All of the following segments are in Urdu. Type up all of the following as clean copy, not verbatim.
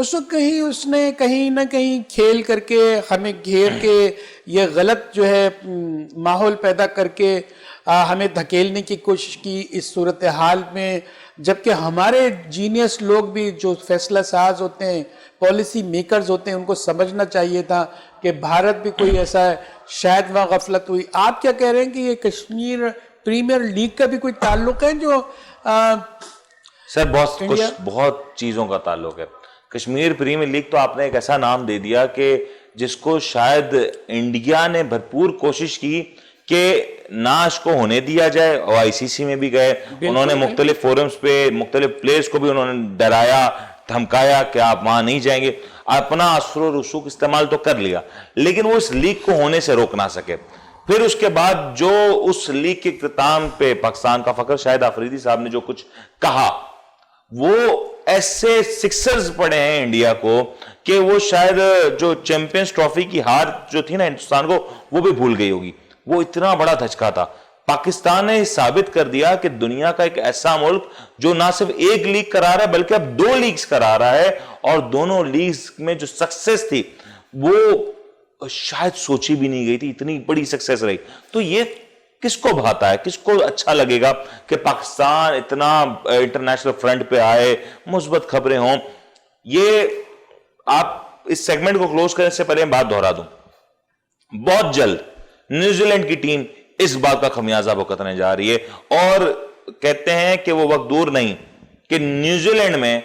اس وقت کہیں اس نے کہیں نہ کہیں کھیل کر کے ہمیں گھیر کے یہ غلط جو ہے ماحول پیدا کر کے ہمیں دھکیلنے کی کوشش کی اس صورتحال میں، جبکہ ہمارے جینیس لوگ بھی جو فیصلہ ساز ہوتے ہیں، پالیسی میکرز ہوتے ہیں، ان کو سمجھنا چاہیے تھا کہ بھارت بھی کوئی ایسا ہے، شاید وہاں غفلت ہوئی۔ آپ کیا کہہ رہے ہیں کہ یہ کشمیر پریمیئر لیگ کا بھی کوئی تعلق ہے جو سر بہت چیزوں کا تعلق ہے۔ کشمیر پریمیئر لیگ تو آپ نے ایک ایسا نام دے دیا کہ جس کو شاید انڈیا نے بھرپور کوشش کی کہ نہ اس کو ہونے دیا جائے، اور آئی سی سی میں بھی گئے، انہوں نے مختلف فورمز پہ مختلف پلیئرز کو بھی انہوں نے ڈرایا، دھمکایا کہ آپ وہاں نہیں جائیں گے، اپنا اثر و رسوخ استعمال تو کر لیا، لیکن وہ اس لیگ کو ہونے سے روک نہ سکے۔ پھر اس کے بعد جو اس لیگ کے اختتام پہ پاکستان کا فخر شاہد آفریدی صاحب نے جو کچھ کہا، وہ ایسے سکسرز پڑے ہیں انڈیا کو کہ وہ شاید جو چیمپئنز ٹرافی کی ہار جو تھی نا ہندوستان کو، وہ بھی بھول گئی ہوگی۔ وہ اتنا بڑا دھچکا تھا۔ پاکستان نے ثابت کر دیا کہ دنیا کا ایک ایسا ملک جو نہ صرف ایک لیگ کرا رہا ہے بلکہ اب 2 لیگز کرا رہا ہے، اور دونوں لیگز میں جو سکسس تھی وہ شاید سوچی بھی نہیں گئی تھی، اتنی بڑی سکسس رہی۔ تو یہ کس کو بھاتا ہے، کس کو اچھا لگے گا کہ پاکستان اتنا انٹرنیشنل فرنٹ پہ آئے، مثبت خبریں ہوں۔ یہ آپ اس سیگمنٹ کو کلوز کرنے سے پہلے بات دہرا دوں، بہت جلد نیوزی لینڈ کی ٹیم اس بات کا خمیازہ بھگتنے جا رہی ہے، اور کہتے ہیں کہ وہ وقت دور نہیں کہ نیوزی لینڈ میں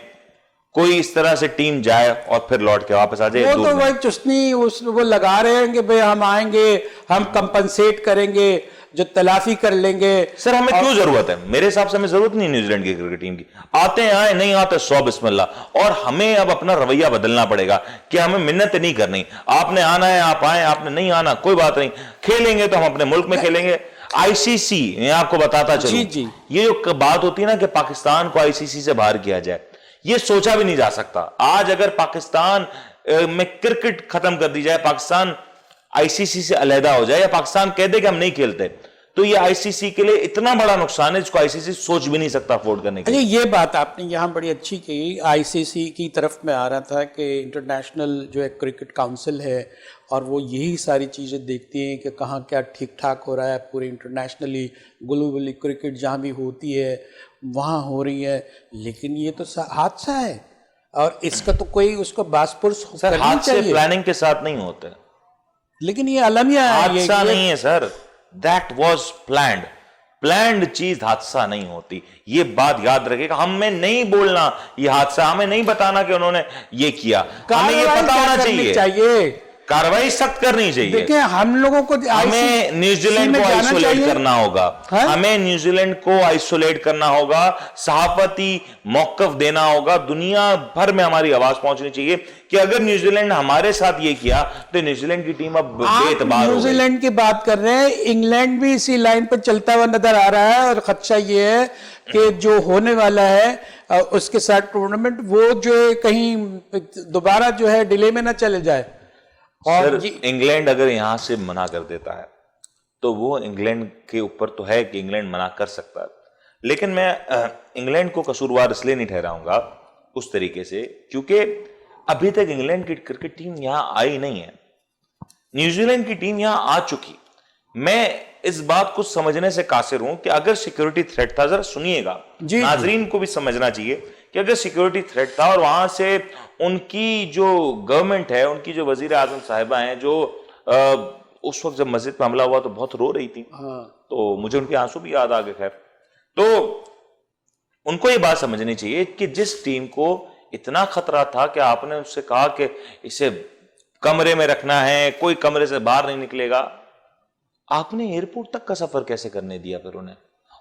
کوئی اس طرح سے ٹیم جائے اور پھر لوٹ کے واپس آ جائے۔ وہ تو وہی چسنی وہ لگا رہے ہیں کہ بھئی ہم آئیں گے، ہم کمپنسیٹ کریں گے، جو تلافی کر لیں گے۔ سر ہمیں کیوں ضرورت ہے؟ میرے حساب سے ہمیں ضرورت نہیں نیوزی لینڈ کی کرکٹ ٹیم کی، آتے ہیں آئے، نہیں آتے سو بسم اللہ۔ اور ہمیں اب اپنا رویہ بدلنا پڑے گا کہ ہمیں منت نہیں کرنی، آپ نے آنا ہے آپ آئیں، آپ نے نہیں آنا کوئی بات نہیں، کھیلیں گے تو ہم اپنے ملک میں کھیلیں گے۔ آئی سی سی میں آپ کو بتاتا چلوں، یہ جو بات ہوتی ہے نا کہ پاکستان کو آئی سی سی سے باہر کیا جائے، یہ سوچا بھی نہیں جا سکتا۔ آج اگر پاکستان میں کرکٹ ختم کر دی جائے، پاکستان آئی سی سی سے علیحدہ ہو جائے، یا پاکستان کہہ دے کہ ہم نہیں کھیلتے، تو یہ آئی سی سی کے لیے اتنا بڑا نقصان ہے جس کو آئی سی سی سوچ بھی نہیں سکتا افورڈ کرنے کے لیے۔ یہ بات آپ نے یہاں بڑی اچھی کہی۔ آئی سی سی کی طرف میں آ رہا تھا کہ انٹرنیشنل جو ہے کرکٹ کاؤنسل ہے، اور وہ یہی ساری چیزیں دیکھتی ہیں کہ کہاں کیا ٹھیک ٹھاک ہو رہا ہے، پورے انٹرنیشنلی گلوبلی کرکٹ جہاں بھی ہوتی ہے وہاں ہو رہی ہے، لیکن یہ تو حادثہ ہے، اور اس کا تو کوئی اس کو باس پرس کرنی حادثے چاہیے، پلاننگ کے ساتھ نہیں ہوتے، لیکن یہ المیہ ہے، حادثہ نہیں ہے سر، that was planned۔ پلانڈ چیز حادثہ نہیں ہوتی، یہ بات یاد رکھے گا۔ ہمیں نہیں بولنا یہ حادثہ، ہمیں نہیں بتانا کہ انہوں نے یہ کیا، ہمیں یہ پتا ہونا چاہیے، کاروائی سخت کرنی چاہیے۔ دیکھیں ہم لوگوں کو ہمیں نیوزی لینڈ کو آئسولیٹ کرنا ہوگا، ہمیں نیوزی لینڈ کو آئسولیٹ کرنا ہوگا، صحافتی موقف دینا ہوگا، دنیا بھر میں ہماری آواز پہنچنی چاہیے کہ اگر نیوزی لینڈ ہمارے ساتھ یہ کیا تو نیوزی لینڈ کی ٹیم اب بے اعتبار ہو گئی۔ نیوزی لینڈ کی بات کر رہے ہیں، انگلینڈ بھی اسی لائن پر چلتا ہوا نظر آ رہا ہے، اور خدشہ یہ ہے کہ جو ہونے والا ہے اس کے ساتھ ٹورنامنٹ، وہ جو کہیں دوبارہ جو ہے ڈیلے میں نہ چلے جائے۔ سر انگلینڈ اگر یہاں سے منع کر دیتا ہے تو وہ انگلینڈ کے اوپر تو ہے کہ انگلینڈ منع کر سکتا ہے، لیکن میں انگلینڈ کو قصوروار اس لیے نہیں ٹھہراؤں گا اس طریقے سے کیونکہ ابھی تک انگلینڈ کی کرکٹ ٹیم یہاں آئی نہیں ہے، نیوزی لینڈ کی ٹیم یہاں آ چکی۔ میں اس بات کو سمجھنے سے قاصر ہوں کہ اگر سیکیورٹی تھریٹ تھا، ذرا سنیے گا، ناظرین کو بھی سمجھنا چاہیے کہ اگر سیکیورٹی تھریٹ تھا اور وہاں سے ان کی جو گورنمنٹ ہے، ان کی جو وزیر اعظم صاحبہ ہیں، جو اس وقت جب مسجد پہ حملہ ہوا تو بہت رو رہی تھی، تو مجھے ان کے آنسو بھی یاد آ گئے، خیر تو ان کو یہ بات سمجھنی چاہیے کہ جس ٹیم کو اتنا خطرہ تھا کہ آپ نے اس سے کہا کہ اسے کمرے میں رکھنا ہے، کوئی کمرے سے باہر نہیں نکلے گا، آپ نے ایئرپورٹ تک کا سفر کیسے کرنے دیا پھر انہیں؟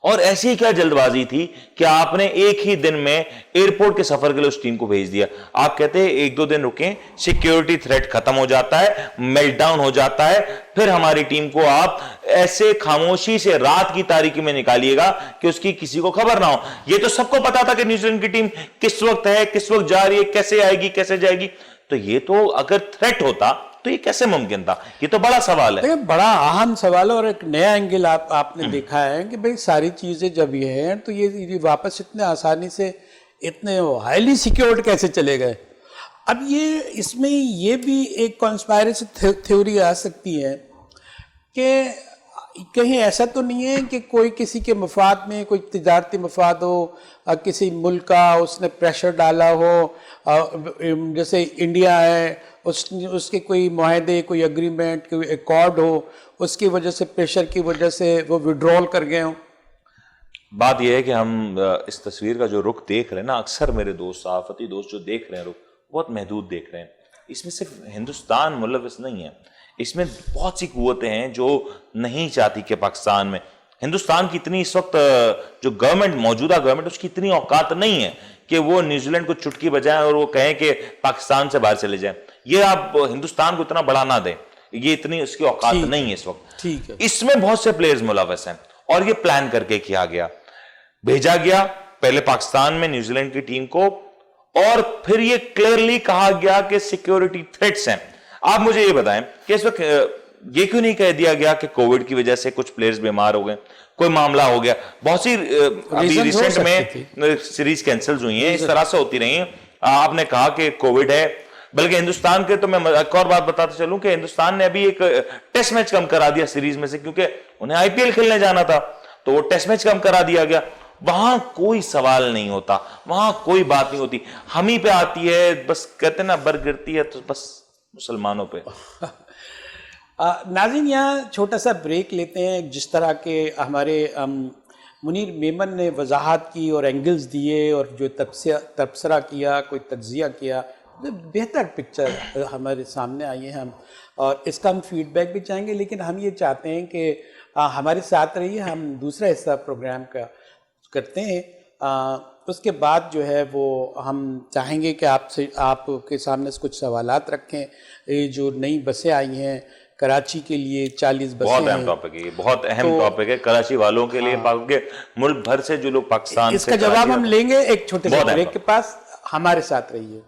اور ایسی کیا جلد بازی تھی کہ آپ نے ایک ہی دن میں ایئرپورٹ کے سفر کے لیے اس ٹیم کو بھیج دیا؟ آپ کہتے ہیں ایک دو دن رکیں، سیکیورٹی تھریٹ ختم ہو جاتا ہے، میلٹ ڈاؤن ہو جاتا ہے، پھر ہماری ٹیم کو آپ ایسے خاموشی سے رات کی تاریکی میں نکالیے گا کہ اس کی کسی کو خبر نہ ہو۔ یہ تو سب کو پتا تھا کہ نیوزی لینڈ کی ٹیم کس وقت ہے، کس وقت جا رہی ہے، کیسے آئے گی، کیسے جائے گی، تو یہ تو اگر تھریٹ ہوتا تو یہ کیسے ممکن تھا؟ یہ تو بڑا سوال ہے، بڑا اہم سوال ہے، اور ایک نیا اینگل آپ نے دیکھا ہے کہ بھئی ساری چیزیں جب یہ ہیں تو یہ واپس اتنے آسانی سے اتنے ہائیلی سیکیورڈ کیسے چلے گئے؟ اب یہ اس میں یہ بھی ایک کانسپائریسی تھیوری آ سکتی ہے کہ کہیں ایسا تو نہیں ہے کہ کوئی کسی کے مفاد میں کوئی تجارتی مفاد ہو، کسی ملک کا اس نے پریشر ڈالا ہو، جیسے انڈیا ہے اس کے کوئی معاہدے، کوئی اگریمنٹ، کوئی ایکارڈ ہو، اس کی وجہ سے پریشر کی وجہ سے وہ وڈرول کر گئے ہوں. بات یہ ہے کہ ہم اس تصویر کا جو رخ دیکھ رہے ہیں نا، اکثر میرے دوست، صحافتی دوست جو دیکھ رہے ہیں رخ، بہت محدود دیکھ رہے ہیں. اس میں صرف ہندوستان ملوث نہیں ہے، اس میں بہت سی قوتیں ہیں جو نہیں چاہتی کہ پاکستان میں، ہندوستان کی اتنی اس وقت جو گورنمنٹ، موجودہ گورنمنٹ، اس کی اتنی اوقات نہیں ہے کہ وہ نیوزی لینڈ کو چٹکی بجائیں اور وہ کہیں کہ پاکستان سے باہر چلے جائیں. یہ آپ ہندوستان کو اتنا بڑھا نہ دیں، یہ اتنی اس کی اوقات نہیں ہے اس وقت. ٹھیک ہے. اس میں بہت سے پلیئرز ملوث ہیں اور یہ پلان کر کے کیا گیا، بھیجا گیا پہلے پاکستان میں نیوزی لینڈ کی ٹیم کو، اور پھر یہ کلیئرلی کہا گیا کہ سیکیورٹی تھریٹس ہیں. آپ مجھے یہ بتائیں کہ اس وقت یہ کیوں نہیں کہہ دیا گیا کہ کووڈ کی وجہ سے کچھ پلیئرز بیمار ہو گئے، کوئی معاملہ ہو گیا؟ بہت سی ابھی ریسنٹ میں سیریز کینسلز ہوئی ہیں، اس طرح سے ہوتی رہی ہیں. آپ نے کہا کہ کووڈ ہے، بلکہ ہندوستان کے، تو میں ایک اور بات بتاتا چلوں کہ ہندوستان نے ابھی ایک ٹیسٹ میچ کم کرا دیا سیریز میں سے، کیونکہ انہیں آئی پی ایل کھیلنے جانا تھا تو وہ ٹیسٹ میچ کم کرا دیا گیا. وہاں کوئی سوال نہیں ہوتا، وہاں کوئی بات نہیں ہوتی، ہم ہی پہ آتی ہے. بس کہتے ہیں نا، بر گرتی ہے تو بس مسلمانوں پہ. ناظرین، یہاں چھوٹا سا بریک لیتے ہیں. جس طرح کے ہمارے منیر میمن نے وضاحت کی اور اینگلز دیے اور جو تبصرہ کیا، کوئی تجزیہ کیا، بہتر پکچر ہمارے سامنے آئی ہے. ہم اور اس کا ہم فیڈ بیک بھی چاہیں گے، لیکن ہم یہ چاہتے ہیں کہ ہمارے ساتھ رہیے. ہم دوسرا حصہ پروگرام کا کرتے ہیں، اس کے بعد جو ہے وہ ہم چاہیں گے کہ آپ کے سامنے سے کچھ سوالات رکھیں. یہ جو نئی بسیں آئی ہیں کراچی کے لیے، 40 بسیں، بہت اہم ٹاپک ہے، یہ بہت اہم ٹاپک ہے کراچی والوں کے لیے، ملک بھر سے جو لوگ پاکستان سے، اس کا جواب ہم لیں گے ایک چھوٹے سے بریک کے پاس. ہمارے ساتھ رہیے.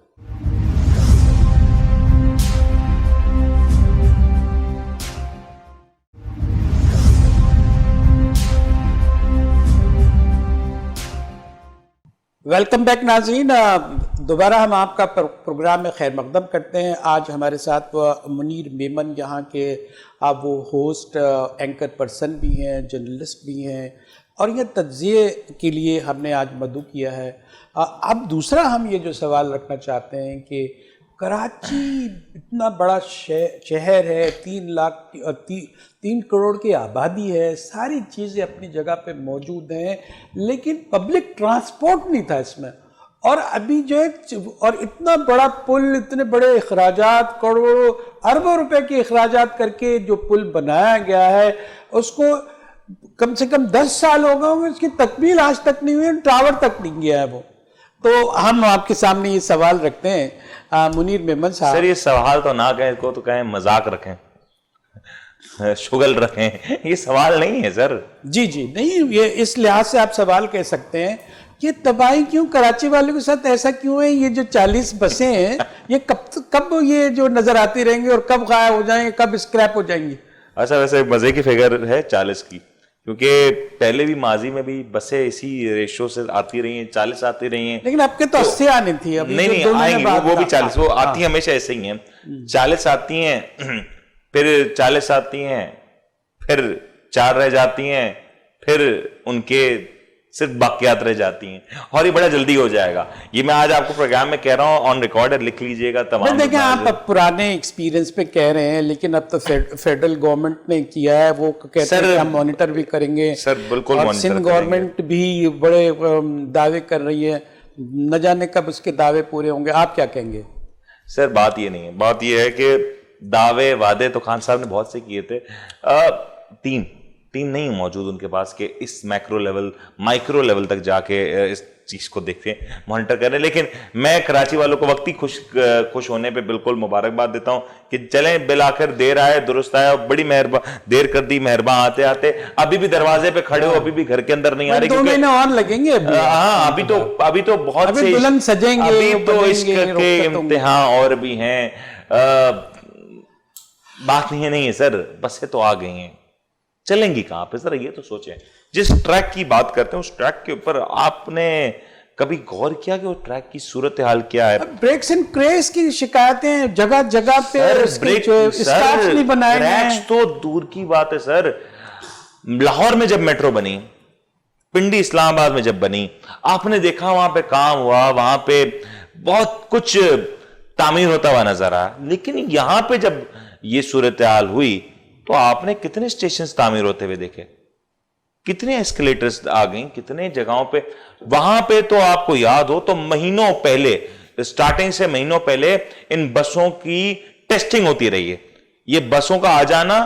ویلکم بیک ناظرین، دوبارہ ہم آپ کا پروگرام میں خیر مقدم کرتے ہیں. آج ہمارے ساتھ منیر میمن یہاں کے وہ ہوسٹ، اینکر پرسن بھی ہیں، جرنلسٹ بھی ہیں، اور یہ تجزیے کے لیے ہم نے آج مدعو کیا ہے. اب دوسرا ہم یہ جو سوال رکھنا چاہتے ہیں کہ کراچی اتنا بڑا شہر ہے، 3 کروڑ کی آبادی ہے، ساری چیزیں اپنی جگہ پہ موجود ہیں، لیکن پبلک ٹرانسپورٹ نہیں تھا اس میں. اور ابھی جو ہے، اور اتنا بڑا پل، اتنے بڑے اخراجات، کروڑوں اربوں روپے کے اخراجات کر کے جو پل بنایا گیا ہے، اس کو کم سے کم 10 سال ہو گئے ہوں گے، اس کی تکمیل آج تک نہیں ہوئی، ٹاور تک نہیں گیا ہے وہ. تو ہم آپ کے سامنے یہ سوال رکھتے ہیں منیر میمن صاحب. سر یہ سوال تو نہ کہیں، کو تو کہیں مذاق رکھیں، شغل رکھیں، یہ سوال نہیں ہے سر. جی نہیں، یہ اس لحاظ سے آپ سوال کہہ سکتے ہیں. یہ تباہی کیوں کراچی والوں کے ساتھ ایسا کیوں ہے؟ یہ جو 40 بسیں ہیں، یہ کب یہ جو نظر آتی رہیں گی اور کب غائب ہو جائیں گے، کب اسکریپ ہو جائیں گی؟ اچھا، ویسے مزے کی فگر ہے 40 کی، کیونکہ پہلے بھی ماضی میں بھی بسیں اسی ریشو سے آتی رہی ہیں، 40 آتی رہی ہیں. لیکن اب کے تو 80 آنی تھی. نہیں آئیں گی، وہ بھی 40، وہ آتی ہمیشہ ایسے ہی ہیں. 40 آتی ہیں، پھر 40 آتی ہیں، پھر 4 رہ جاتی ہیں، پھر ان کے صرف باقیات رہ جاتی ہیں، اور یہ بڑا جلدی ہو جائے گا. یہ میں آج آپ کو پروگرام میں کہہ رہا ہوں، آن ریکارڈر لکھ لیجئے گا تمام. دیکھیں، آپ اب پرانے ایکسپیرینس پہ کہہ رہے ہیں، لیکن اب تو فیڈرل گورنمنٹ نے کیا ہے، وہ کہتے ہیں کہ ہم مانیٹر بھی کریں گے. سر بالکل، اور سندھ گورنمنٹ بھی بڑے دعوے کر رہی ہے، نہ جانے کب اس کے دعوے پورے ہوں گے. آپ کیا کہیں گے؟ سر بات یہ نہیں ہے، بات یہ ہے کہ دعوے وعدے تو خان صاحب نے بہت سے کیے تھے. ٹیم نہیں موجود ان کے پاس کہ اس مائکرو لیول تک جا کے اس چیز کو دیکھیں، مانیٹر کریں. لیکن میں کراچی والوں کو وقتی خوش ہونے پہ بالکل مبارکباد دیتا ہوں کہ چلیں، بالآخر دیر آئے درست آئے، اور بڑی دیر کر دی مہرباں آتے آتے. ابھی بھی دروازے پہ کھڑے ہو، ابھی بھی گھر کے اندر نہیں آ رہے، 2 مہینے اور لگیں گے. ہاں، ابھی تو بہت سے دلہن سجیں گے، ابھی تو عشق کے امتحان اور بھی ہیں. بات نہیں ہے سر، بسیں تو آ گئی ہیں، چلیں گی کہاں پہ؟ ذرا یہ تو سوچیں. جس ٹریک کی بات کرتے ہیں اس ٹریک کے اوپر آپ نے کبھی غور کیا کہ وہ ٹریک کی صورتحال کیا ہے؟ بریکس اینڈ کریس کی شکایتیں جگہ جگہ پہ، اسٹاف نہیں بنائے گئے، تو دور کی بات ہے سر. لاہور میں جب میٹرو بنی، پنڈی اسلام آباد میں جب بنی، آپ نے دیکھا وہاں پہ کام ہوا، وہاں پہ بہت کچھ تعمیر ہوتا ہوا نظر آیا. لیکن یہاں پہ جب یہ صورتحال ہوئی تو آپ نے کتنے اسٹیشنز تعمیر ہوتے ہوئے دیکھے، کتنے ایسکیلیٹرز آ گئیں، کتنے جگہوں پہ. وہاں پہ تو آپ کو یاد ہو تو مہینوں پہلے، سٹارٹنگ سے مہینوں پہلے ان بسوں کی ٹیسٹنگ ہوتی رہی ہے. یہ بسوں کا آ جانا،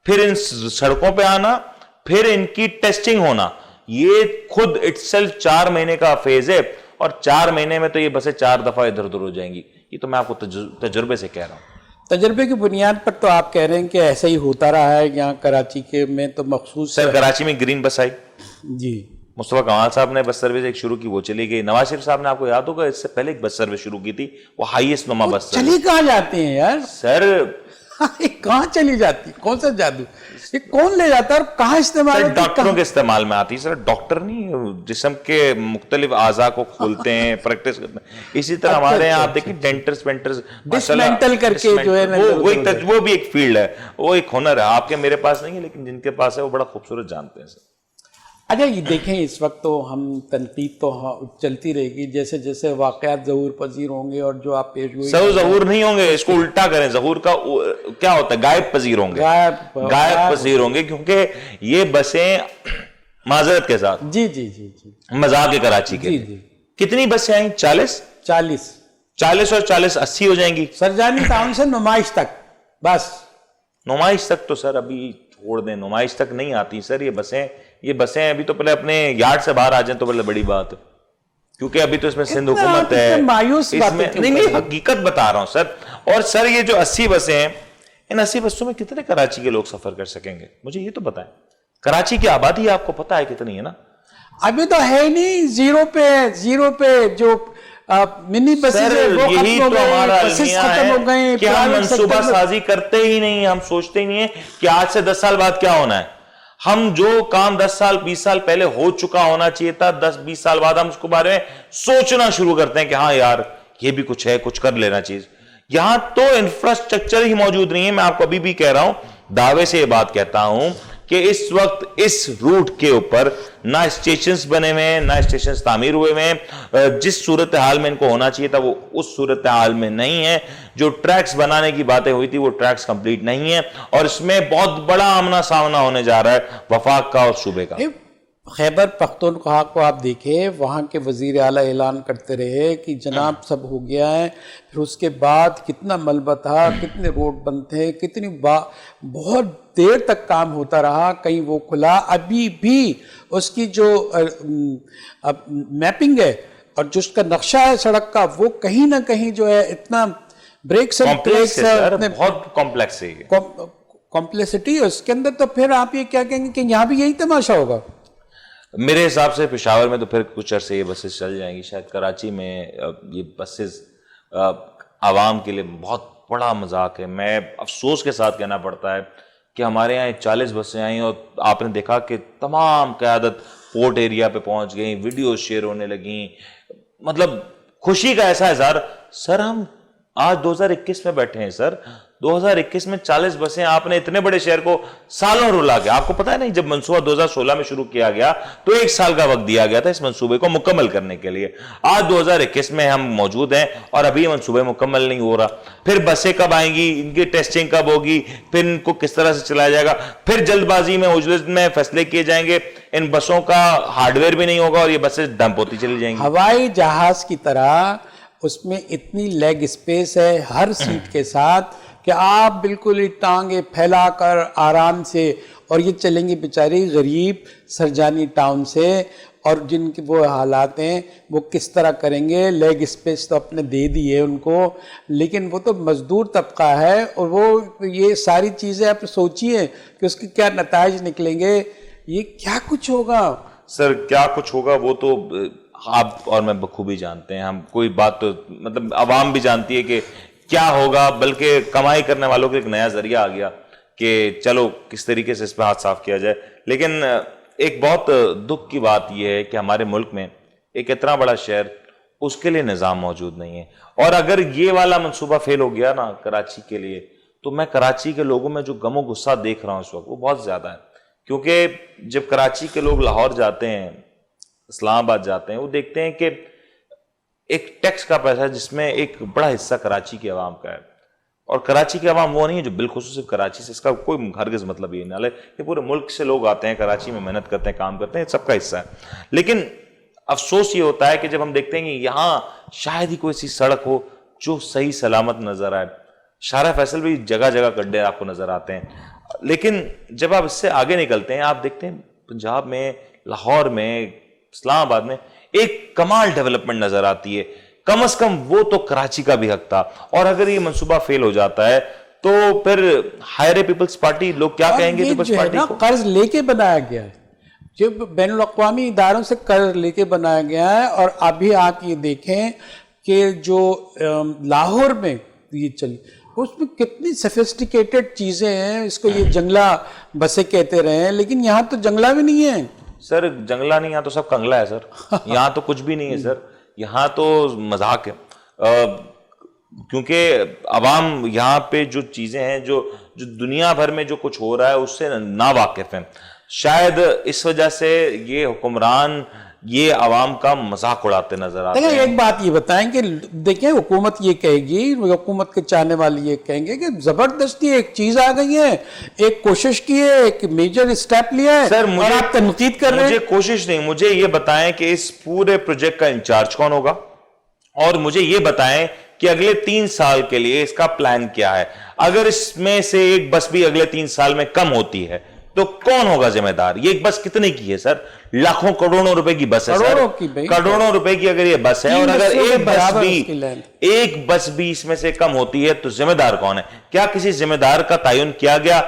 پھر ان سڑکوں پہ آنا، پھر ان کی ٹیسٹنگ ہونا، یہ خود اٹسیلف 4 مہینے کا فیز ہے. اور 4 مہینے میں تو یہ بسیں 4 دفعہ ادھر ادھر ہو جائیں گی. یہ تو میں آپ کو تجربے سے کہہ رہا ہوں. تجربے کی بنیاد پر تو آپ کہہ رہے ہیں کہ ایسا ہی ہوتا رہا ہے. یہاں کراچی کے میں تو مخصوص سر کراچی میں گرین بس آئی، جی، مصطفیٰ کمال صاحب نے بس سروس ایک شروع کی، وہ چلی گئی. نواز شریف صاحب نے آپ کو یاد ہوگا اس سے پہلے ایک بس سروس شروع کی تھی، وہ ہائیسٹ نما بس سروس. چلی کہاں جاتی ہیں یار سر کہاں چلی جاتی؟ کون سا جادو؟ یہ کون لے جاتا ہے اور کہاں استعمال ہوتی ہے؟ ڈاکٹروں کے استعمال میں آتی ہے سر. ڈاکٹر نہیں، جسم کے مختلف اعضاء کو کھولتے ہیں، پریکٹس کرتے ہیں. اسی طرح ہمارے یہاں آپ دیکھیں ڈینٹرز وینٹرز ڈسمینٹل کر کے جو ہے وہ بھی ایک فیلڈ ہے، وہ ایک ہنر ہے. آپ کے میرے پاس نہیں ہے، لیکن جن کے پاس ہے وہ بڑا خوبصورت جانتے ہیں سر. اچھا یہ دیکھیں اس وقت تو ہم تنقید تو چلتی رہے گی، جیسے جیسے واقعات ظہور پذیر ہوں گے اور جو آپ پیش گوئی ظہور نہیں ہوں گے، اس کو الٹا کریں. ظہور کا کیا ہوتا ہے؟ غائب پذیر ہوں گے، غائب پذیر ہوں گے. کیونکہ یہ بسیں معذرت کے ساتھ جی جی جی جی مذاق ہے کراچی کے لیے. کتنی بسیں آئیں؟ 40 اور 40 80 ہو جائیں گی. سرجانی ٹاؤن سے نمائش تک، بس نمائش تک تو سر ابھی چھوڑ دیں، نمائش تک نہیں آتی سر یہ بسیں ابھی تو پہلے اپنے یارڈ سے باہر آ جائیں تو پہلے بڑی بات ہے. کیونکہ ابھی تو اس میں سندھ حکومت ہے. مایوس نہیں حقیقت بتا رہا ہوں سر. اور سر یہ جو 80 بسیں ہیں، ان 80 بسوں میں کتنے کراچی کے لوگ سفر کر سکیں گے؟ مجھے یہ تو بتائیں. کراچی کی آبادی آپ کو پتا ہے کتنی ہے نا؟ ابھی تو ہے نہیں، زیرو پہ جو منی بسیں یہی تو ہمارا ختم ہو گئے کہ ہم منصوبہ سازی کرتے ہی نہیں، ہم سوچتے ہی نہیں ہے کہ آج سے 10 سال بعد کیا ہونا ہے. ہم جو کام 10 سال 20 سال پہلے ہو چکا ہونا چاہیے تھا، 10-20 سال بعد ہم اس کے بارے میں سوچنا شروع کرتے ہیں کہ ہاں یار یہ بھی کچھ ہے، کچھ کر لینا چاہیے. یہاں تو انفراسٹرکچر ہی موجود نہیں ہے. میں آپ کو ابھی بھی کہہ رہا ہوں، دعوے سے یہ بات کہتا ہوں کہ اس وقت اس روٹ کے اوپر نہ اسٹیشنز بنے ہوئے ہیں، نہ اسٹیشنز تعمیر ہوئے ہیں. جس صورتحال میں ان کو ہونا چاہیے تھا وہ اس صورتحال میں نہیں ہے. جو ٹریکس بنانے کی باتیں ہوئی تھی وہ ٹریکس کمپلیٹ نہیں ہیں، اور اس میں بہت بڑا آمنا سامنا ہونے جا رہا ہے وفاق کا اور صوبے کا. خیبر پختونخوا کو آپ دیکھیں، وہاں کے وزیر اعلیٰ اعلان کرتے رہے کہ جناب سب ہو گیا ہے، پھر اس کے بعد کتنا ملبہ تھا، کتنے روڈ بند تھے، کتنی بہت دیر تک کام ہوتا رہا، کہیں وہ کھلا. ابھی بھی اس کی جو میپنگ ہے اور جو اس کا نقشہ ہے سڑک کا، وہ کہیں نہ کہیں جو ہے اتنا بریکس بہت کمپلیکس ہے، کمپلیکسٹی ہے اس کے اندر. تو پھر آپ یہ کیا کہیں گے کہ یہاں بھی یہی تماشا ہوگا؟ میرے حساب سے پشاور میں تو پھر کچھ عرصے یہ بسز چل جائیں گی. شاید کراچی میں یہ بسز عوام کے لیے بہت بڑا مذاق ہے. میں افسوس کے ساتھ کہنا پڑتا ہے کہ ہمارے یہاں 40 بسیں آئیں اور آپ نے دیکھا کہ تمام قیادت پورٹ ایریا پہ پہنچ گئیں، ویڈیوز شیئر ہونے لگیں. مطلب خوشی کا ایسا اظہار. سر ہم آج 2021 میں بیٹھے ہیں سر، 2021 میں 40 بسیں آپ نے اتنے بڑے شہر کو سالوں رلا کے. آپ کو پتا ہے نہیں جب منصوبہ 2016 میں شروع کیا گیا تو 1 سال کا وقت دیا گیا تھا اس منصوبے کو مکمل کرنے کے لیے. آج 2021 میں ہم موجود ہیں اور ابھی یہ منصوبے مکمل نہیں ہو رہا. پھر بسیں کب آئیں گی، ان کی ٹیسٹنگ کب ہوگی، پھر ان کو کس طرح سے چلایا جائے گا، پھر جلد بازی میں عجلت میں فیصلے کیے جائیں گے. ان بسوں کا ہارڈ ویئر بھی نہیں ہوگا اور یہ بسیں ڈمپ ہوتی چلی جائیں گی. ہوائی جہاز کی طرح اس میں اتنی لیگ اسپیس ہے ہر سیٹ کے ساتھ کہ آپ بالکل ٹانگیں پھیلا کر آرام سے، اور یہ چلیں گے بیچاری غریب سرجانی ٹاؤن سے، اور جن کے وہ حالات ہیں وہ کس طرح کریں گے. لیگ اسپیس تو اپنے دے دی ہے ان کو، لیکن وہ تو مزدور طبقہ ہے، اور وہ یہ ساری چیزیں آپ سوچیے کہ اس کے کیا نتائج نکلیں گے. یہ کیا کچھ ہوگا سر، کیا کچھ ہوگا وہ تو آپ اور میں بخوبی جانتے ہیں. ہم کوئی بات تو مطلب عوام بھی جانتی ہے کہ کیا ہوگا، بلکہ کمائی کرنے والوں کو ایک نیا ذریعہ آ گیا کہ چلو کس طریقے سے اس پہ ہاتھ صاف کیا جائے. لیکن ایک بہت دکھ کی بات یہ ہے کہ ہمارے ملک میں ایک اتنا بڑا شہر, اس کے لیے نظام موجود نہیں ہے. اور اگر یہ والا منصوبہ فیل ہو گیا نا کراچی کے لیے, تو میں کراچی کے لوگوں میں جو غم و غصہ دیکھ رہا ہوں اس وقت وہ بہت زیادہ ہے. کیونکہ جب کراچی کے لوگ لاہور جاتے ہیں, اسلام آباد جاتے ہیں, وہ دیکھتے ہیں کہ ایک ٹیکس کا پیسہ ہے جس میں ایک بڑا حصہ کراچی کی عوام کا ہے. اور کراچی کی عوام وہ نہیں ہے جو بالخصوص صرف کراچی سے, اس کا کوئی ہرگز مطلب یہ نہیں ہے, یہ پورے ملک سے لوگ آتے ہیں کراچی میں, محنت کرتے ہیں, کام کرتے ہیں, سب کا حصہ ہے. لیکن افسوس یہ ہوتا ہے کہ جب ہم دیکھتے ہیں کہ یہاں شاید ہی کوئی ایسی سڑک ہو جو صحیح سلامت نظر آئے. شارع فیصل بھی جگہ جگہ گڈھے آپ کو نظر آتے ہیں. لیکن جب آپ اس سے آگے نکلتے ہیں, آپ دیکھتے ہیں پنجاب میں, لاہور میں, اسلام آباد میں ایک کمال ڈیولپمنٹ نظر آتی ہے. کم از کم وہ تو کراچی کا بھی حق تھا. اور اگر یہ منصوبہ فیل ہو جاتا ہے تو پھر ہائر پیپلز پارٹی, لوگ کیا کہیں گے پیپلز پارٹی کو؟ قرض لے کے بنایا گیا ہے, جب بین الاقوامی اداروں سے قرض لے کے بنایا گیا ہے. اور ابھی آپ یہ دیکھیں کہ جو لاہور میں یہ چلی, اس میں کتنی سفسٹیکیٹڈ چیزیں ہیں. اس کو یہ جنگلہ بسیں کہتے رہے ہیں, لیکن یہاں تو جنگلہ بھی نہیں ہے سر. جنگلہ نہیں, یہاں تو سب کنگلہ ہے سر. یہاں تو کچھ بھی نہیں ہے سر, یہاں تو مذاق ہے. کیونکہ عوام یہاں پہ جو چیزیں ہیں, جو دنیا بھر میں جو کچھ ہو رہا ہے اس سے نا واقف ہیں. شاید اس وجہ سے یہ حکمران یہ عوام کا مذاق اڑاتے نظر آتے ہیں. ایک بات یہ بتائیں کہ دیکھیں حکومت یہ کہے گی, حکومت کے چاہنے والے یہ کہیں گے کہ زبردستی ایک چیز آ گئی ہے, ایک کوشش کی ہے, ایک میجر اسٹیپ لیا ہے, سر اور آپ تنقید کر رہے ہیں. مجھے کوشش نہیں, مجھے یہ بتائیں کہ اس پورے پروجیکٹ کا انچارج کون ہوگا, اور مجھے یہ بتائیں کہ اگلے 3 سال کے لیے اس کا پلان کیا ہے. اگر اس میں سے ایک بس بھی اگلے 3 سال میں کم ہوتی ہے تو کون ہوگا ذمہ دار؟ یہ ایک بس کتنے کی ہے سر؟ لاکھوں کروڑوں روپے کی بس ہے سر, کروڑوں روپے کی اگر یہ بس ہے, اور اگر ایک بس بھی اس میں سے کم ہوتی ہے تو ذمہ دار کون ہے؟ کیا کسی ذمہ دار کا تعین کیا گیا؟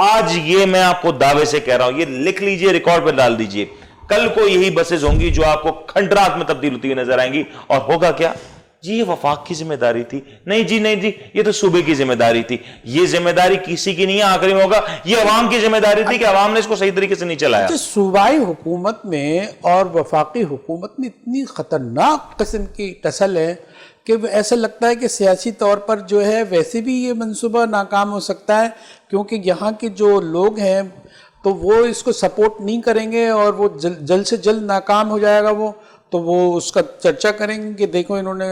آج یہ میں آپ کو دعوے سے کہہ رہا ہوں, یہ لکھ لیجئے, ریکارڈ پہ ڈال دیجئے, کل کو یہی بسز ہوں گی جو آپ کو کھنڈرات میں تبدیل ہوتی ہوئی نظر آئیں گی. اور ہوگا کیا جی؟ یہ وفاق کی ذمہ داری تھی. نہیں جی, یہ تو صوبے کی ذمہ داری تھی. یہ ذمہ داری کسی کی نہیں ہے, آخری میں ہوگا یہ عوام کی ذمہ داری تھی کہ عوام نے اس کو صحیح طریقے سے نہیں چلایا. صوبائی حکومت میں اور وفاقی حکومت میں اتنی خطرناک قسم کی ٹسل ہے کہ ایسا لگتا ہے کہ سیاسی طور پر جو ہے ویسے بھی یہ منصوبہ ناکام ہو سکتا ہے, کیونکہ یہاں کے جو لوگ ہیں تو وہ اس کو سپورٹ نہیں کریں گے, اور وہ جلد سے جلد ناکام ہو جائے گا وہ, تو وہ اس کا چرچا کریں گے کہ دیکھو انہوں نے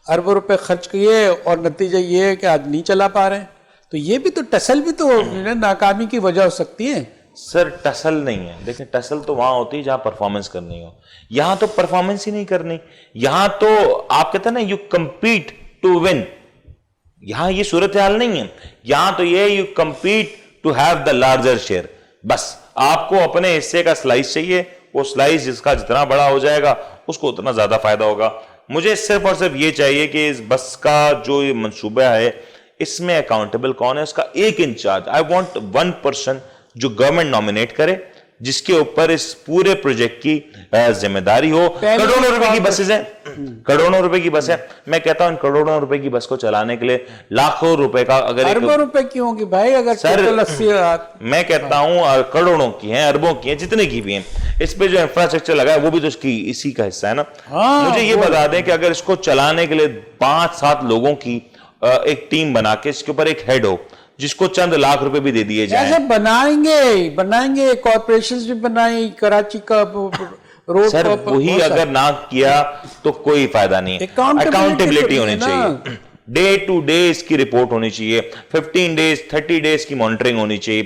اربوں روپے خرچ کیے اور نتیجہ یہ ہے کہ آج نہیں چلا پا رہے ہیں. تو یہ بھی تو ٹسل بھی تو ناکامی کی وجہ ہو سکتی ہے. سر ٹسل نہیں ہے, دیکھیں ٹسل تو وہاں ہوتی ہے جہاں پرفارمنس کرنی ہو. یہاں تو پرفارمنس ہی نہیں کرنی, یہاں تو آپ کہتے ہیں نا یو کمپیٹ ٹو ون. یہاں یہ صورتحال نہیں ہے, یہاں تو یہ you compete to have the larger share. بس آپ کو اپنے حصے کا سلائس چاہیے, وہ سلائس جس کا جتنا بڑا ہو جائے گا اس کو اتنا زیادہ فائدہ ہوگا. مجھے صرف اور صرف یہ چاہیے کہ اس بس کا جو یہ منصوبہ ہے اس میں اکاؤنٹیبل کون ہے, اس کا ایک انچارج. آئی وانٹ 1 پرسن جو گورنمنٹ نامینیٹ کرے, جس کے اوپر اس پورے پروجیکٹ کی ذمہ داری ہو. کروڑوں روپے کی بسز ہیں, کروڑوں روپے کی بس ہے. میں کہتا ہوں ان کروڑوں روپے کی بس کو چلانے کے لیے لاکھوں روپے کا, اگر اربوں روپے کی ہوں گی بھائی, اگر سر میں کہتا ہوں کروڑوں کی ہیں, اربوں کی ہیں, جتنے کی بھی ہیں, اس پہ جو انفراسٹرکچر لگا ہے وہ بھی تو اس کی اسی کا حصہ ہے نا. مجھے یہ بتا دیں کہ اگر اس کو چلانے کے لیے 5-7 لوگوں کی ایک ٹیم بنا کے اس کے اوپر ایک ہیڈ ہو جس کو چند لاکھ روپے بھی دے دیے جائیں. ایسے بنائیں گے کارپوریشنز بھی بنائیں, کراچی کا روڈ. سر وہی اگر نہ کیا تو کوئی فائدہ نہیں ہے. اکاؤنٹیبلٹی ہونی چاہیے, ڈے ٹو ڈے اس کی رپورٹ ہونی چاہیے, 15 ڈیز 30 ڈیز کی مانیٹرنگ ہونی چاہیے.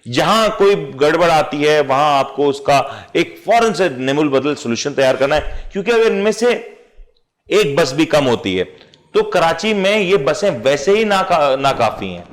جہاں کوئی گڑبڑ آتی ہے وہاں آپ کو اس کا ایک فوراً سے نیم البدل سولوشن تیار کرنا ہے. کیونکہ اگر ان میں سے ایک بس بھی کم ہوتی ہے تو کراچی میں یہ بسیں ویسے ہی ناکافی ہیں,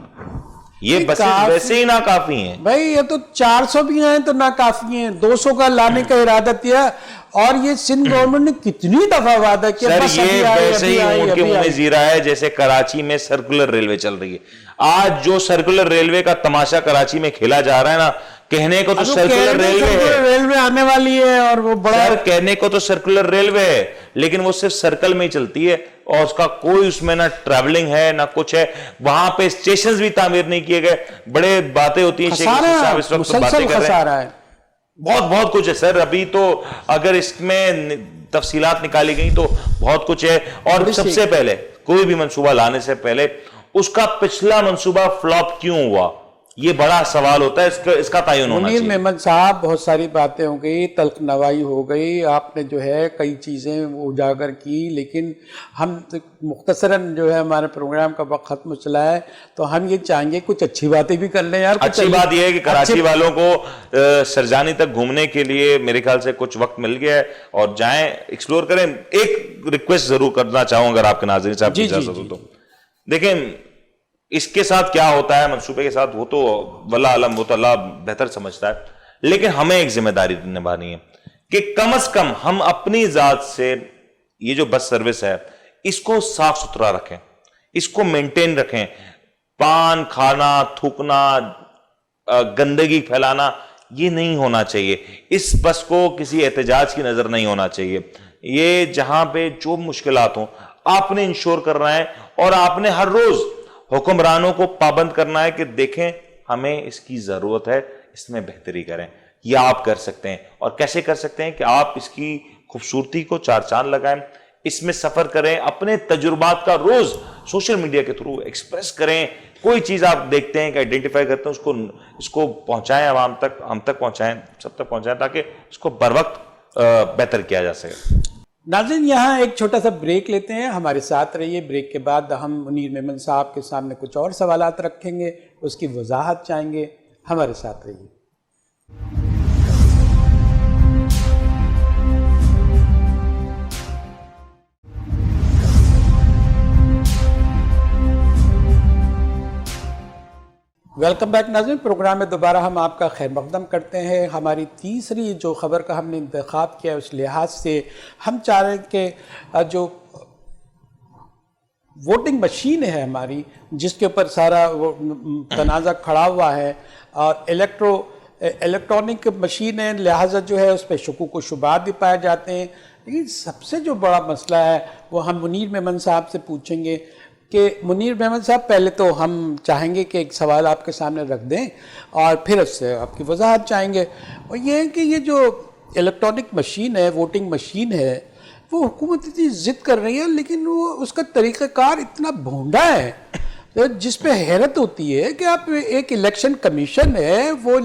یہ بسیں ویسے ہی ناکافی ہیں بھائی. یہ تو 400 بھی ہیں تو ناکافی ہیں, 200 کا لانے کا ارادہ کیا, اور یہ سندھ گورنمنٹ نے کتنی دفعہ وعدہ کیا. سر یہ ویسے ہی اونٹ کے منہ میں زیرہ ہے جیسے کراچی میں سرکولر ریلوے چل رہی ہے. آج جو سرکولر ریلوے کا تماشا کراچی میں کھیلا جا رہا ہے نا, کہنے کو تو سرکولر ریلوے آنے والی ہے, اور وہ بڑا کہنے کو تو سرکولر ریلوے ہے, لیکن وہ صرف سرکل میں ہی چلتی ہے, اور اس کا کوئی اس میں نہ ٹریولنگ ہے نہ کچھ ہے. وہاں پہ اسٹیشنز بھی تعمیر نہیں کیے گئے. بڑے باتیں ہوتی ہیں, شیخ یوسف صاحب اس وقت باتیں کر رہے ہیں, بہت کچھ ہے سر. ابھی تو اگر اس میں تفصیلات نکالی گئی تو بہت کچھ ہے. اور سب سے پہلے کوئی بھی منصوبہ لانے سے پہلے اس کا پچھلا منصوبہ فلاپ کیوں ہوا, یہ بڑا سوال ہوتا ہے, اس کا تعین ہونا منیر چاہیے. محمد صاحب, بہت ساری باتیں ہو گئی, تلخ نوائی ہو گئی, آپ نے جو ہے کئی چیزیں اجاگر کی, لیکن ہم مختصراً جو ہے ہمارے پروگرام کا وقت ختم چلا ہے, تو ہم یہ چاہیں گے کچھ اچھی باتیں بھی کر لیں یار. اچھی بات یہ ہے کہ کراچی والوں کو سرجانی تک گھومنے کے لیے میرے خیال سے کچھ وقت مل گیا ہے, اور جائیں ایکسپلور کریں. ایک ریکویسٹ ضرور کرنا چاہوں اگر آپ کے ناظرین صاحب کی اجازت ہو تو. دیکھیں اس کے ساتھ کیا ہوتا ہے منصوبے کے ساتھ, وہ تو واللہ علم, وہ تو اللہ بہتر سمجھتا ہے, لیکن ہمیں ایک ذمہ داری نبھانی ہے کہ کم از کم ہم اپنی ذات سے یہ جو بس سروس ہے اس کو صاف ستھرا رکھیں, اس کو مینٹین رکھیں. پان کھانا, تھوکنا, گندگی پھیلانا یہ نہیں ہونا چاہیے. اس بس کو کسی احتجاج کی نظر نہیں ہونا چاہیے. یہ جہاں پہ جو مشکلات ہوں آپ نے انشور کرنا ہے, اور آپ نے ہر روز حکمرانوں کو پابند کرنا ہے کہ دیکھیں ہمیں اس کی ضرورت ہے, اس میں بہتری کریں. یہ آپ کر سکتے ہیں. اور کیسے کر سکتے ہیں کہ آپ اس کی خوبصورتی کو چار چاند لگائیں, اس میں سفر کریں, اپنے تجربات کا روز سوشل میڈیا کے تھرو ایکسپریس کریں. کوئی چیز آپ دیکھتے ہیں کہ آئیڈینٹیفائی کرتے ہیں اس کو پہنچائیں عوام تک, ہم تک پہنچائیں, سب تک پہنچائیں, تاکہ اس کو بر وقت بہتر کیا جا سکے. ناظرین یہاں ایک چھوٹا سا بریک لیتے ہیں, ہمارے ساتھ رہیے. بریک کے بعد ہم منیر محمد صاحب کے سامنے کچھ اور سوالات رکھیں گے, اس کی وضاحت چاہیں گے. ہمارے ساتھ رہیے. ویلکم بیک ناظرین, پروگرام میں دوبارہ ہم آپ کا خیر مقدم کرتے ہیں. ہماری تیسری جو خبر کا ہم نے انتخاب کیا اس لحاظ سے ہم چاہ رہے ہیں کہ جو ووٹنگ مشین ہے ہماری, جس کے اوپر سارا تنازع کھڑا ہوا ہے, اور الیکٹرانک مشین ہے, لہٰذا جو ہے اس پہ شکوک و شبہات بھی پائے جاتے ہیں. لیکن سب سے جو بڑا مسئلہ ہے وہ ہم منیر محمد صاحب سے پوچھیں گے کہ منیر محمد صاحب, پہلے تو ہم چاہیں گے کہ ایک سوال آپ کے سامنے رکھ دیں اور پھر اس سے آپ کی وضاحت چاہیں گے. اور یہ ہے کہ یہ جو الیکٹرانک مشین ہے, ووٹنگ مشین ہے, وہ حکومت اتنی ضد کر رہی ہے, لیکن وہ اس کا طریقہ کار اتنا بھونڈا ہے جس پہ حیرت ہوتی ہے کہ آپ ایک الیکشن کمیشن ہے, وہ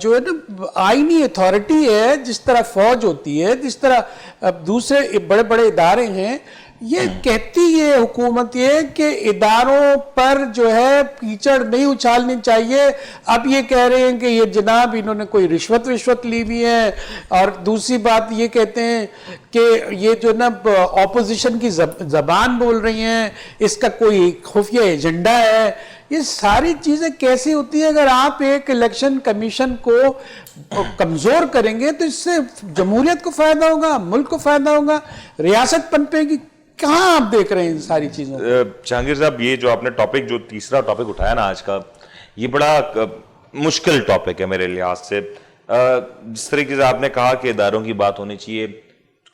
جو ہے نا آئینی اتھارٹی ہے, جس طرح فوج ہوتی ہے, جس طرح دوسرے بڑے بڑے ادارے ہیں, یہ کہتی ہے حکومت یہ کہ اداروں پر جو ہے کیچڑ نہیں اچھالنی چاہیے. اب یہ کہہ رہے ہیں کہ یہ جناب انہوں نے کوئی رشوت لی ہوئی ہے, اور دوسری بات یہ کہتے ہیں کہ یہ جو نا اپوزیشن کی زبان بول رہی ہیں, اس کا کوئی خفیہ ایجنڈا ہے. یہ ساری چیزیں کیسی ہوتی ہیں؟ اگر آپ ایک الیکشن کمیشن کو کمزور کریں گے تو اس سے جمہوریت کو فائدہ ہوگا, ملک کو فائدہ ہوگا, ریاست پنپے گی. کہاں آپ دیکھ رہے ہیں ان ساری چیزوں کو؟ جہانگیر صاحب, یہ جو آپ نے ٹاپک, جو تیسرا ٹاپک اٹھایا نا آج کا, یہ بڑا مشکل ٹاپک ہے میرے لحاظ سے. جس طریقے سے آپ نے کہا کہ اداروں کی بات ہونی چاہیے,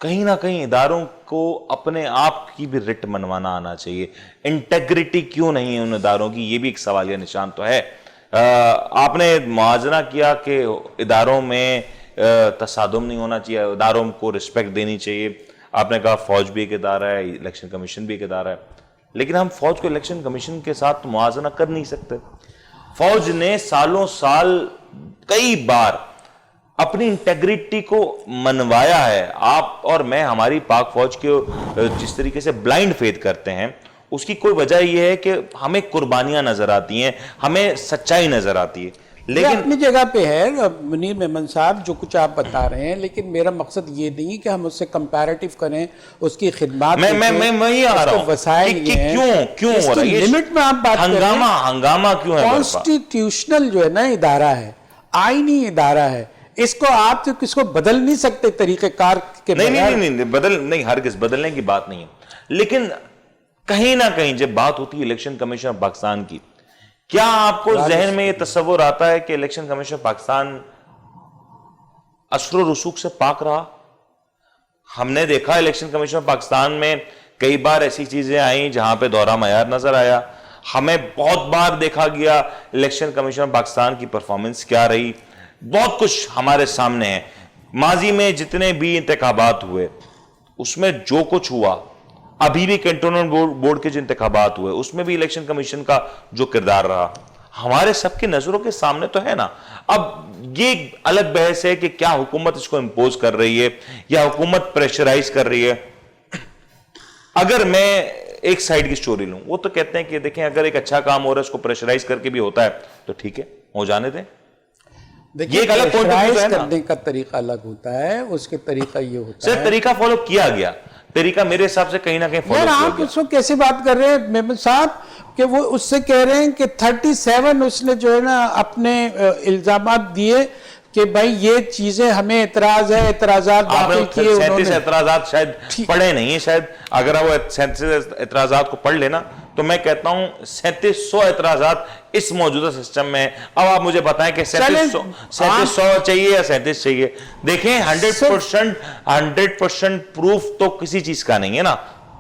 کہیں نہ کہیں اداروں کو اپنے آپ کی بھی رٹ منوانا آنا چاہیے. انٹیگریٹی کیوں نہیں ہے ان اداروں کی, یہ بھی ایک سوالیہ نشان تو ہے. آپ نے موازنہ کیا کہ اداروں میں تصادم نہیں ہونا چاہیے, اداروں کو رسپیکٹ دینی چاہیے. آپ نے کہا فوج بھی ایک ادارہ ہے, الیکشن کمیشن بھی ایک ادارہ ہے, لیکن ہم فوج کو الیکشن کمیشن کے ساتھ موازنہ کر نہیں سکتے. فوج نے سالوں سال کئی بار اپنی انٹیگریٹی کو منوایا ہے. آپ اور میں ہماری پاک فوج کے جس طریقے سے بلائنڈ فیتھ کرتے ہیں, اس کی کوئی وجہ یہ ہے کہ ہمیں قربانیاں نظر آتی ہیں, ہمیں سچائی نظر آتی ہے. لیکن اپنی جگہ پہ ہے منیر محمد صاحب جو کچھ آپ بتا رہے ہیں, لیکن میرا مقصد یہ نہیں کہ ہم اس سے کمپیریٹیو کریں, اس کی خدمات میں یہ آ رہا ہوں وسائل کیوں ہو رہا ہے لمٹ میں آپ بات کریں. ہنگامہ کیوں ہے؟ کانسٹیٹیوشنل جو ہے نا ادارہ ہے, آئینی ادارہ ہے, اس کو آپ کس کو بدل نہیں سکتے طریقہ کار کے بغیر. نہیں, ہرگز بدلنے کی بات نہیں ہے. لیکن کہیں نہ کہیں جب بات ہوتی ہے الیکشن کمیشن آف پاکستان کی, کیا آپ کو ذہن میں یہ تصور آتا ہے کہ الیکشن کمیشن پاکستان اثر و رسوخ سے پاک رہا؟ ہم نے دیکھا الیکشن کمیشن پاکستان میں کئی بار ایسی چیزیں آئیں جہاں پہ دورہ معیار نظر آیا. ہمیں بہت بار دیکھا گیا الیکشن کمیشن پاکستان کی پرفارمنس کیا رہی. ، ِ ِ ِ بہت کچھ ہمارے سامنے ہے. ماضی میں جتنے بھی انتخابات ہوئے اس میں جو کچھ ہوا، ابھی بھی کنٹونمنٹ بورڈ کے جو انتخابات ہوئے اس میں بھی الیکشن کمیشن کا جو کردار رہا ہمارے سب کی نظروں کے سامنے تو ہے نا. اب یہ الگ بحث ہے کہ کیا حکومت اس کو امپوز کر رہی ہے یا حکومت پریشرائز کر رہی ہے. اگر میں ایک سائیڈ کی سٹوری لوں، وہ تو کہتے ہیں کہ دیکھیں اگر ایک اچھا کام ہو رہا ہے اس کو پریشرائز کر کے بھی ہوتا ہے تو ٹھیک ہے، ہو جانے دیں. دیکھیے پریشرائز کرنے کا طریقہ الگ ہوتا ہے، اس کے طریقہ یہ ہوتا ہے. سر طریقہ فالو کیا گیا، طریقہ میرے حساب سے کہیں نہ کہیں فالو یار کیا آپ گیا. اس کو کیسے بات کر رہے ہیں محمد صاحب کہ وہ اس سے کہہ رہے ہیں کہ 37 اس نے جو ہے نا اپنے الزامات دیے کہ بھائی یہ چیزیں ہمیں اعتراض ہے، اعتراضات داخل کیے انہوں 37 نے. اعتراضات شاید پڑھے نہیں ہیں، شاید اگر وہ 37 اعتراضات کو پڑھ لینا تو میں کہتا ہوں 3700 اعتراضات اس موجودہ سسٹم میں ہیں. اب آپ مجھے بتائیں کہ 3700 چاہیے یا 37 چاہیے. دیکھیں 100% پروف تو کسی چیز کا نہیں ہے نا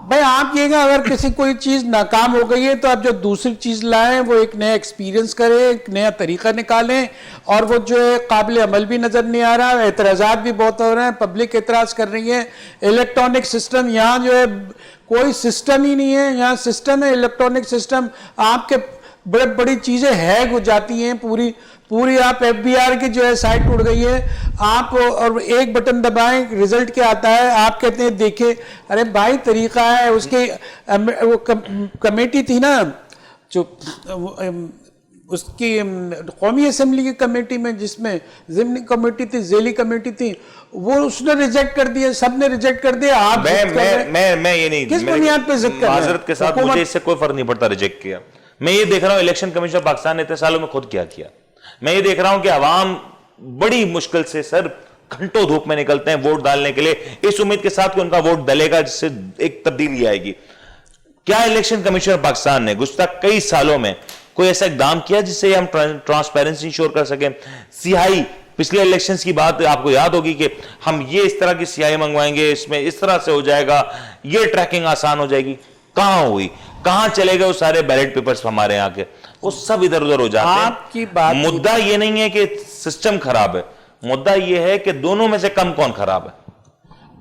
بھائی. آپ یہ گا اگر کسی کوئی چیز ناکام ہو گئی ہے تو آپ جو دوسری چیز لائیں وہ ایک نیا ایکسپیرینس کریں، ایک نیا طریقہ نکالیں، اور وہ جو ہے قابل عمل بھی نظر نہیں آ رہا. اعتراضات بھی بہت ہو رہے ہیں، پبلک اعتراض کر رہی ہے. الیکٹرانک سسٹم یہاں جو ہے کوئی سسٹم ہی نہیں ہے، یہاں سسٹم ہے الیکٹرانک سسٹم. آپ کے بڑی چیزیں ہیک ہو جاتی ہیں، پوری آپ ایف بی آر کی جو ہے سائٹ ٹوٹ گئی ہے. آپ اور ایک بٹن دبائیں رزلٹ کیا آتا ہے، آپ کہتے ہیں دیکھیں. ارے بھائی طریقہ ہے. اس کی کمیٹی تھی نا جو اس کی قومی اسمبلی کی کمیٹی میں، جس میں ضمنی کمیٹی تھی، ذیلی کمیٹی تھی، وہ اس نے ریجیکٹ کر دیا، سب نے ریجیکٹ کر دیا. آپ میں یہ نہیں، کس بنیاد پہ ضد کر رہے ہیں؟ معذرت کے ساتھ مجھے اس سے کوئی فرق نہیں پڑتا ریجیکٹ کیا. میں یہ دیکھ رہا ہوں الیکشن کمیشن پاکستان نے اتنے سالوں میں خود کیا. میں یہ دیکھ رہا ہوں کہ عوام بڑی مشکل سے سر گھنٹوں دھوپ میں نکلتے ہیں ووٹ ڈالنے کے لیے اس امید کے ساتھ کہ ان کا ووٹ ڈلے گا، جس سے ایک تبدیلی آئے گی. کیا الیکشن کمیشن پاکستان نے گزشتہ کئی سالوں میں کوئی ایسا اقدام کیا جس سے ہم ٹرانسپیرنسی انشور کر سکیں؟ سیاہی پچھلے الیکشنز کی بات آپ کو یاد ہوگی کہ ہم یہ اس طرح کی سیاہی منگوائیں گے، اس میں اس طرح سے ہو جائے گا، یہ ٹریکنگ آسان ہو جائے گی. کہاں ہوئی؟ کہاں چلے گئے وہ سارے بیلٹ پیپرز ہمارے یہاں کے؟ وہ سب ادھر ادھر ہو جاتے ہیں. مدعا یہ نہیں ہے کہ سسٹم خراب ہے، مدعا یہ ہے کہ دونوں میں سے کم کون خراب ہے.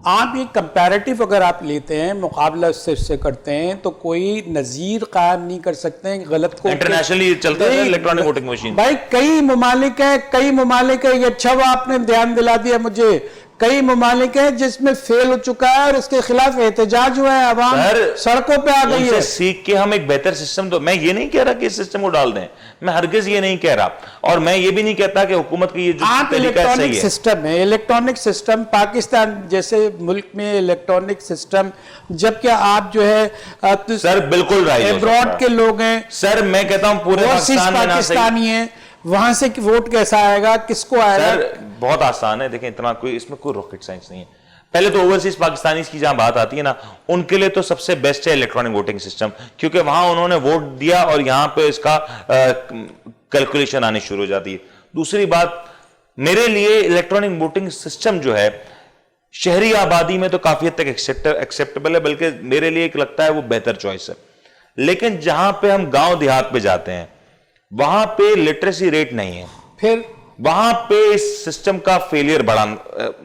آپ یہ کمپیریٹیو اگر آپ لیتے ہیں، مقابلہ اس سے کرتے ہیں تو کوئی نظیر قائم نہیں کر سکتے ہیں غلط کو. انٹرنیشنلی چلتا ہے الیکٹرانک ووٹنگ مشین. بھائی کئی ممالک ہیں یہ اچھا ہوا آپ نے دھیان دلا دیا مجھے. کئی ممالک ہیں جس میں فیل ہو چکا ہے اور اس کے خلاف احتجاج ہوا ہے، عوام سڑکوں پہ آ گئی ہے. ان سے سیکھ کے ہم ایک بہتر سسٹم، تو میں یہ نہیں کہہ رہا کہ اس سسٹم کو ڈال دیں، میں ہرگز یہ نہیں کہہ رہا، اور میں یہ بھی نہیں کہتا کہ حکومت کی یہ جو طریقہ ہے صحیح ہے. سسٹم ہے الیکٹرانک سسٹم، پاکستان جیسے ملک میں الیکٹرانک سسٹم، جبکہ آپ جو ہے سر بالکل رائٹ ابراڈ کے لوگ ہیں سر. میں کہتا ہوں پورے پاکستانی ہیں، وہاں سے ووٹ کیسا آئے گا، کس کو آئے گا؟ سر بہت آسان ہے، دیکھیں اتنا کوئی اس میں کوئی راکٹ سائنس نہیں ہے. پہلے تو اوورسیز پاکستانیز کی جہاں بات آتی ہے نا، ان کے لیے تو سب سے بیسٹ ہے الیکٹرانک ووٹنگ سسٹم، کیونکہ وہاں انہوں نے ووٹ دیا اور یہاں پہ اس کا کیلکولیشن آنی شروع ہو جاتی ہے. دوسری بات، میرے لیے الیکٹرانک ووٹنگ سسٹم جو ہے شہری آبادی میں تو کافی حد تک ایکسیپٹیبل ہے، بلکہ میرے لیے ایک لگتا ہے وہ بہتر چوائس ہے. لیکن جہاں پہ ہم گاؤں دیہات پہ جاتے ہیں وہاں پہ لٹریسی ریٹ نہیں ہے، پھر وہاں پہ اس سسٹم کا فیلئر بڑا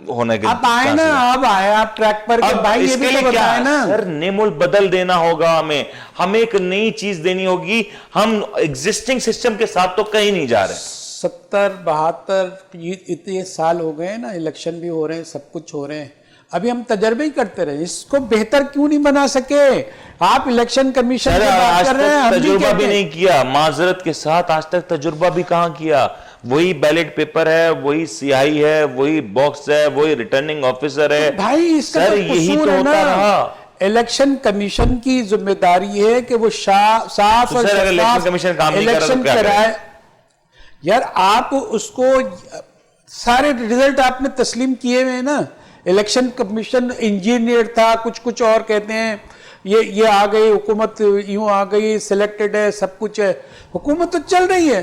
ہونے کے اب آئے نا، اب آئے آپ ٹریک پر کہ بھائی یہ بھی تو بتائیں نا. سر نیم البدل دینا ہوگا، ہمیں ایک نئی چیز دینی ہوگی. ہم ایگزسٹنگ سسٹم کے ساتھ تو کہیں نہیں جا رہے. 70-72 اتنے سال ہو گئے نا، الیکشن بھی ہو رہے ہیں، سب کچھ ہو رہے ہیں، ابھی ہم تجربے ہی کرتے رہے. اس کو بہتر کیوں نہیں بنا سکے؟ آپ الیکشن کمیشن کی بات کر رہے ہیں، ہم تجربہ بھی نہیں کیا. معذرت کے ساتھ آج تک تجربہ بھی کہاں کیا؟ وہی بیلٹ پیپر ہے، وہی سیاہی ہے، وہی باکس ہے، وہی ریٹرننگ آفیسر ہے. بھائی اس کا یہی تو ہوتا رہا. الیکشن کمیشن کی ذمہ داری ہے کہ وہ صاف اور شفاف الیکشن کرائے. یار آپ اس کو سارے ریزلٹ آپ نے تسلیم کیے ہوئے ہیں نا. الیکشن کمیشن انجینئر تھا، کچھ اور کہتے ہیں یہ آ گئی حکومت، یوں آ گئی، سلیکٹڈ ہے، سب کچھ ہے، حکومت تو چل رہی ہے.